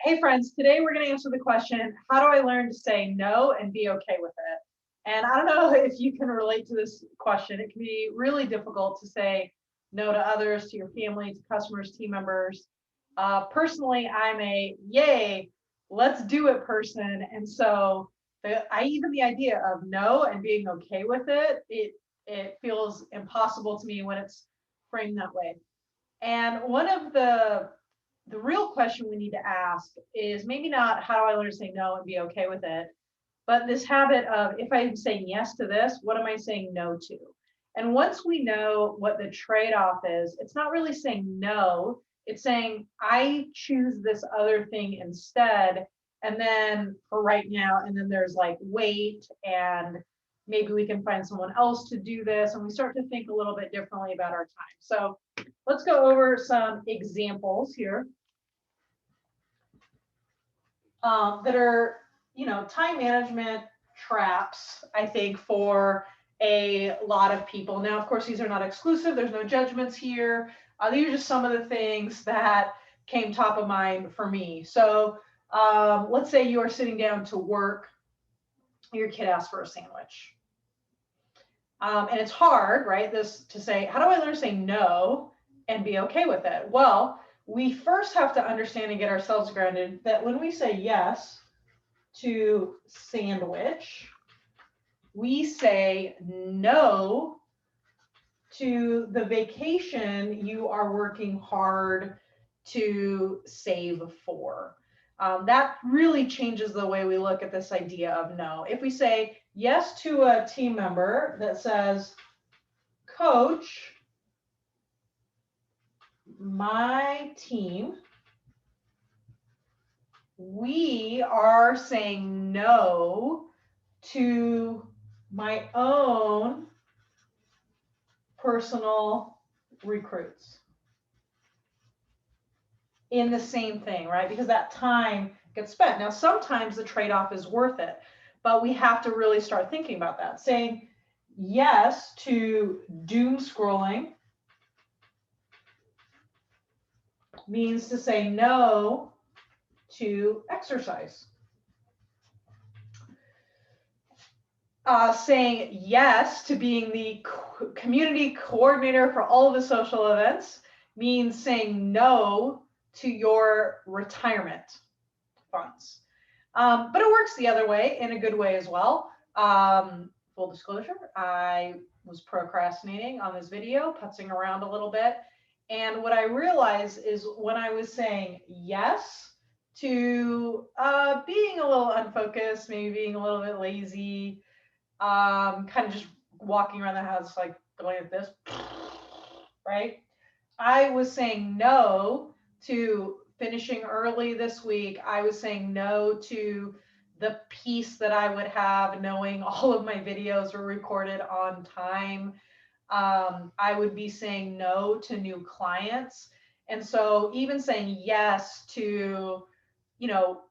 Hey friends, today we're going to answer the question, how do I learn to say no and be okay with it? And I don't know if you can relate to this question. It can be really difficult to say no to others, to your family, to customers, team members. Personally, I'm a yay, let's do it person. And so even the idea of no and being okay with it feels impossible to me when it's framed that way. And one of the real question we need to ask is maybe not how do I learn to say no and be okay with it, but this habit of if I'm saying yes to this, what am I saying no to? And once we know what the trade-off is, it's not really saying no, it's saying I choose this other thing instead. And then for right now, and then there's like wait, and maybe we can find someone else to do this. And we start to think a little bit differently about our time. So let's go over some examples here. That are, time management traps, I think, for a lot of people. Now, of course, these are not exclusive. There's no judgments here. These are just some of the things that came top of mind for me. So let's say you are sitting down to work. Your kid asks for a sandwich. And it's hard, right, to say, how do I learn to say no and be okay with it? Well, we first have to understand and get ourselves grounded that when we say yes to sandwich, we say no to the vacation you are working hard to save for. That really changes the way we look at this idea of no. If we say yes to a team member that says, Coach, my team, we are saying no to my own personal recruits in the same thing, right? Because that time gets spent. Now, sometimes the trade-off is worth it, but we have to really start thinking about that. Saying yes to doom scrolling means to say no to exercise. Saying yes to being the community coordinator for all of the social events means saying no to your retirement funds. But it works the other way, in a good way as well. Full disclosure, I was procrastinating on this video, putzing around a little bit. And what I realized is when I was saying yes to being a little unfocused, maybe being a little bit lazy, kind of just walking around the house like going like this, right? I was saying no to finishing early this week. I was saying no to the peace that I would have knowing all of my videos were recorded on time. I would be saying no to new clients. And so even saying yes to,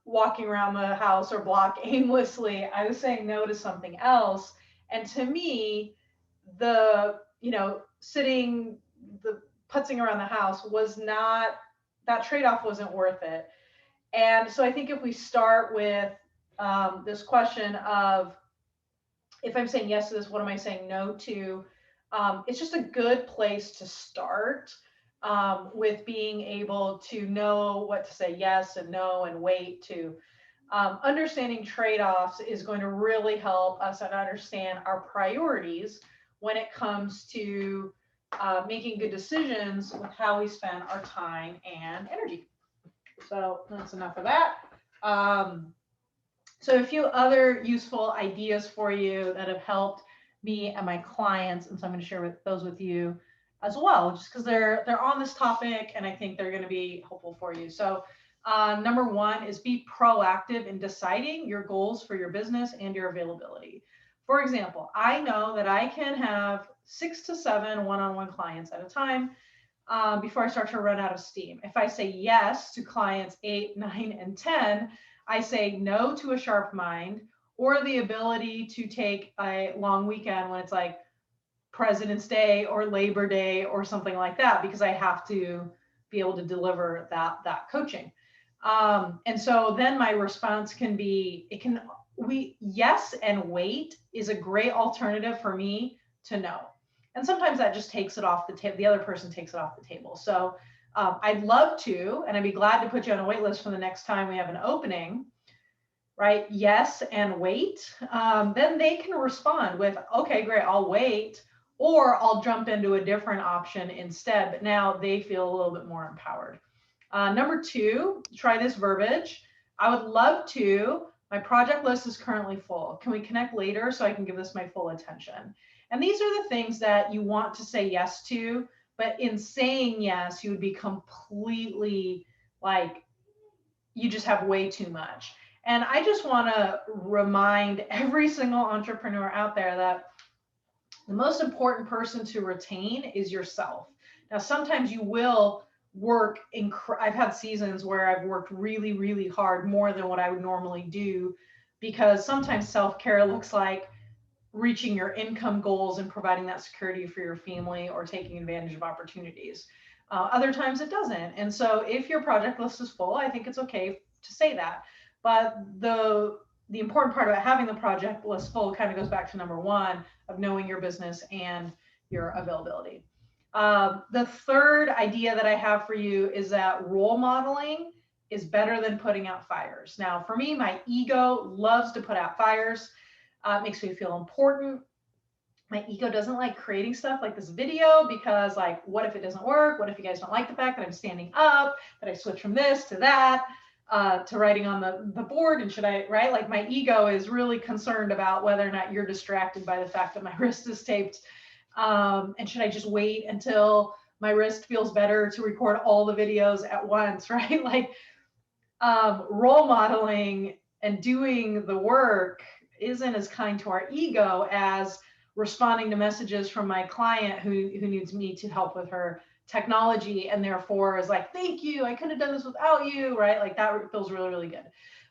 walking around the house or block aimlessly, I was saying no to something else. And to me, the putzing around the house was not, that trade-off wasn't worth it. And so I think if we start with this question of, if I'm saying yes to this, what am I saying no to? It's just a good place to start with being able to know what to say yes and no and wait to. Understanding trade-offs is going to really help us understand our priorities when it comes to making good decisions with how we spend our time and energy. So that's enough of that. So a few other useful ideas for you that have helped me and my clients, and so I'm going to share those with you as well, just because they're on this topic, and I think they're going to be helpful for you. So number one is be proactive in deciding your goals for your business and your availability. For example, I know that I can have 6 to 7 one-on-one clients at a time before I start to run out of steam. If I say yes to clients 8, 9, and 10, I say no to a sharp mind or the ability to take a long weekend when it's like President's Day or Labor Day or something like that, because I have to be able to deliver that coaching. And so then my response can be, yes and wait is a great alternative for me to no. And sometimes that just takes it off the table. The other person takes it off the table. So I'd love to, and I'd be glad to put you on a wait list for the next time we have an opening, right? Yes and wait. Then they can respond with, okay, great, I'll wait, or I'll jump into a different option instead. But now they feel a little bit more empowered. Number 2, try this verbiage. I would love to. My project list is currently full. Can we connect later so I can give this my full attention? And these are the things that you want to say yes to, but in saying yes, you would be completely like, you just have way too much. And I just want to remind every single entrepreneur out there that the most important person to retain is yourself. Now, sometimes you will work I've had seasons where I've worked really, really hard, more than what I would normally do, because sometimes self-care looks like reaching your income goals and providing that security for your family or taking advantage of opportunities. Other times it doesn't. And so if your project list is full, I think it's okay to say that. But the important part about having the project list full kind of goes back to number 1 of knowing your business and your availability. The third idea that I have for you is that role modeling is better than putting out fires. Now, for me, my ego loves to put out fires. It makes me feel important. My ego doesn't like creating stuff like this video because, like, what if it doesn't work? What if you guys don't like the fact that I'm standing up, that I switch from this to that, to writing on the board? And should I, right? Like, my ego is really concerned about whether or not you're distracted by the fact that my wrist is taped. And should I just wait until my wrist feels better to record all the videos at once, right? Like, role modeling and doing the work isn't as kind to our ego as responding to messages from my client who needs me to help with her technology, and therefore is like, thank you, I could have done this without you, right? Like, that feels really, really good.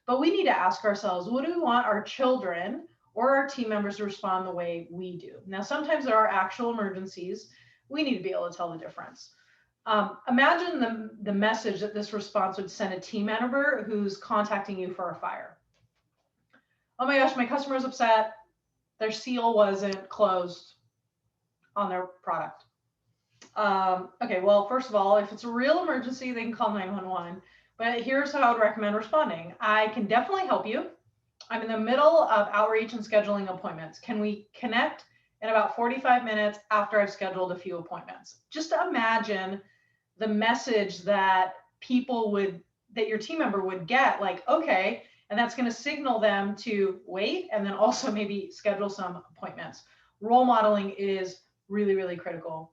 But we need to ask ourselves, what do we want our children or our team members to respond the way we do? Now, sometimes there are actual emergencies. We need to be able to tell the difference. Imagine the message that this response would send a team member who's contacting you for a fire. Oh my gosh, my customer is upset. Their seal wasn't closed on their product. Okay, well, first of all, if it's a real emergency, they can call 911. But here's how I would recommend responding. I can definitely help you. I'm in the middle of outreach and scheduling appointments. Can we connect in about 45 minutes after I've scheduled a few appointments? Just imagine the message that that your team member would get, like, okay, and that's going to signal them to wait and then also maybe schedule some appointments. Role modeling is really, really critical.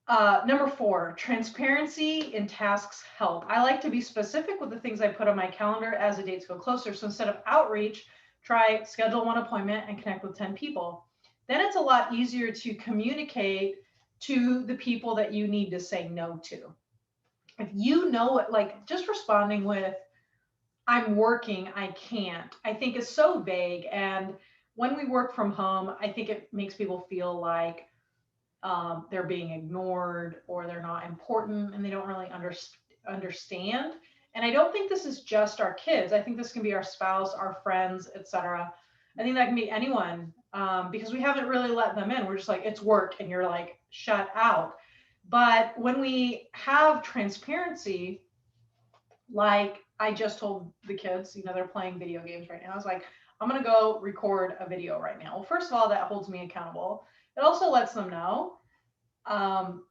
Number 4, transparency in tasks help. I like to be specific with the things I put on my calendar as the dates go closer. So instead of outreach, try schedule 1 appointment and connect with 10 people. Then it's a lot easier to communicate to the people that you need to say no to. If you know it, like, just responding with, I'm working, I can't, I think is so vague. And when we work from home, I think it makes people feel like they're being ignored or they're not important and they don't really understand. And I don't think this is just our kids. I think this can be our spouse, our friends, etc. I think that can be anyone, because we haven't really let them in. We're just like, it's work, and you're like, shut out. But when we have transparency, like I just told the kids, they're playing video games right now. I was like, I'm going to go record a video right now. Well, first of all, that holds me accountable. It also lets them know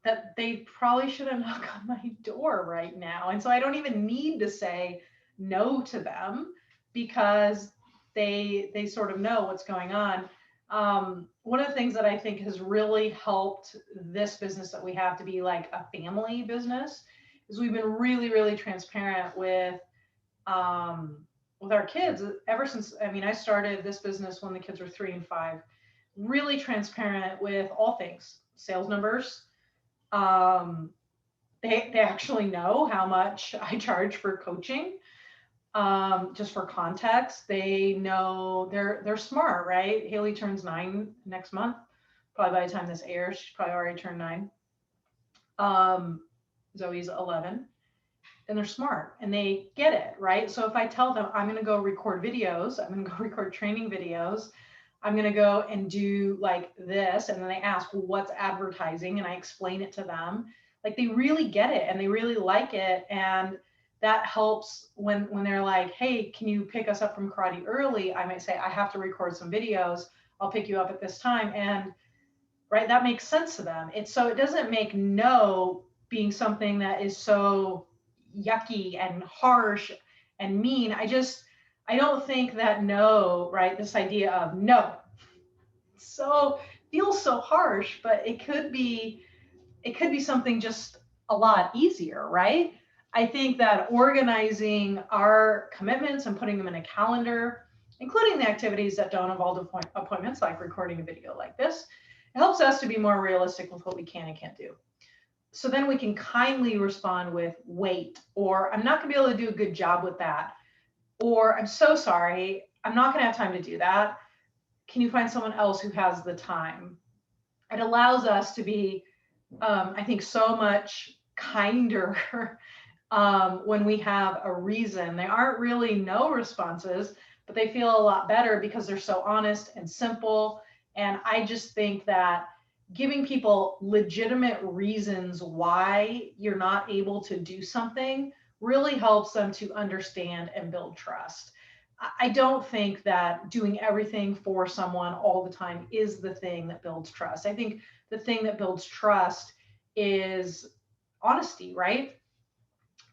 that they probably shouldn't knock on my door right now. And so I don't even need to say no to them because they sort of know what's going on. One of the things that I think has really helped this business that we have to be like a family business is we've been really, really transparent with our kids ever since. I started this business when the kids were 3 and 5. Really transparent with all things, sales numbers. They actually know how much I charge for coaching. Just for context, they know they're smart, right? Haley turns 9 next month. Probably by the time this airs, she's probably already turned 9. Zoe's 11. and they're smart and they get it, right? So if I tell them I'm going to go record videos, I'm going to go record training videos, I'm going to go and do like this, and then they ask, well, what's advertising? And I explain it to them. Like they really get it and they really like it. And that helps when they're like, hey, can you pick us up from karate early? I might say, I have to record some videos. I'll pick you up at this time. And right, that makes sense to them. It's so it doesn't make no being something that is so yucky and harsh and mean. I don't think that no, right, this idea of no, so feels so harsh, but it could be something just a lot easier, right? I think that organizing our commitments and putting them in a calendar, including the activities that don't involve appointments, like recording a video like this, it helps us to be more realistic with what we can and can't do. So then we can kindly respond with wait, or I'm not going to be able to do a good job with that, or I'm so sorry, I'm not going to have time to do that. Can you find someone else who has the time? It allows us to be, I think, so much kinder when we have a reason. They aren't really no responses, but they feel a lot better because they're so honest and simple. And I just think that giving people legitimate reasons why you're not able to do something really helps them to understand and build trust. I don't think that doing everything for someone all the time is the thing that builds trust. I think the thing that builds trust is honesty, right?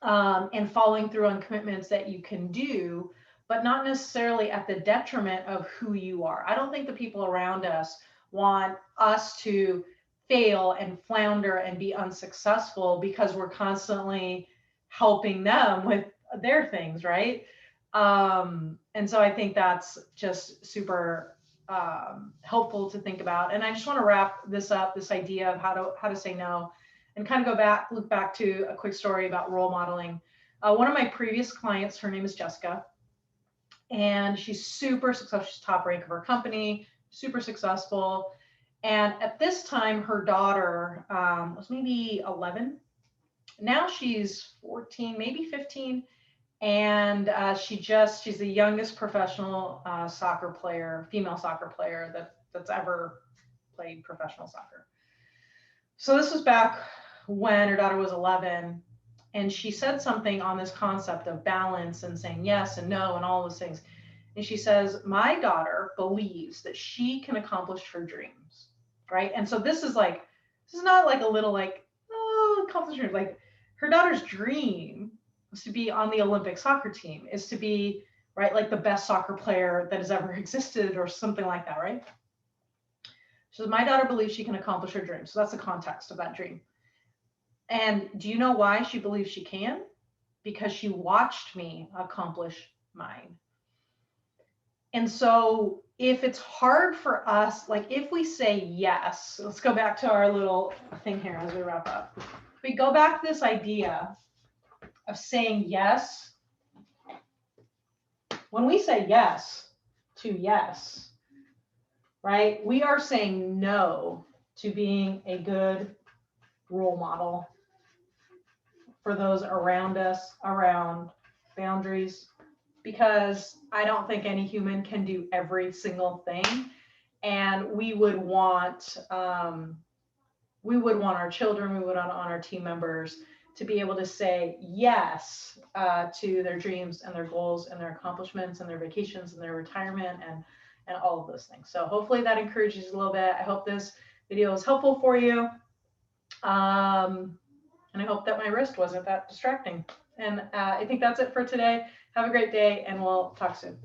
And following through on commitments that you can do, but not necessarily at the detriment of who you are. I don't think the people around us want us to fail and flounder and be unsuccessful because we're constantly helping them with their things, right? And so I think that's just super helpful to think about. And I just want to wrap this up, this idea of how to say no, and kind of look back to a quick story about role modeling. One of my previous clients, her name is Jessica, and she's super successful. She's top rank of her company, super successful. And at this time, her daughter was maybe 11. Now she's 14, maybe 15. And she's the youngest professional soccer player, female soccer player that's ever played professional soccer. So this was back when her daughter was 11, and she said something on this concept of balance and saying yes and no and all those things. And she says, my daughter believes that she can accomplish her dreams, right? And so this is not like a little like, oh, accomplish her, like her daughter's dream is to be on the Olympic soccer team, is to be, right, like the best soccer player that has ever existed or something like that, right? She says, my daughter believes she can accomplish her dream. So that's the context of that dream. And do you know why she believes she can? Because she watched me accomplish mine. And so if it's hard for us, like if we say yes, let's go back to our little thing here as we wrap up. We go back to this idea of saying yes. When we say yes to yes, right, we are saying no to being a good role model for those around us, around boundaries, because I don't think any human can do every single thing. And we would want our children, we would want our team members to be able to say yes to their dreams and their goals and their accomplishments and their vacations and their retirement and all of those things. So hopefully that encourages you a little bit. I hope this video is helpful for you. And I hope that my wrist wasn't that distracting. And I think that's it for today. Have a great day, and we'll talk soon.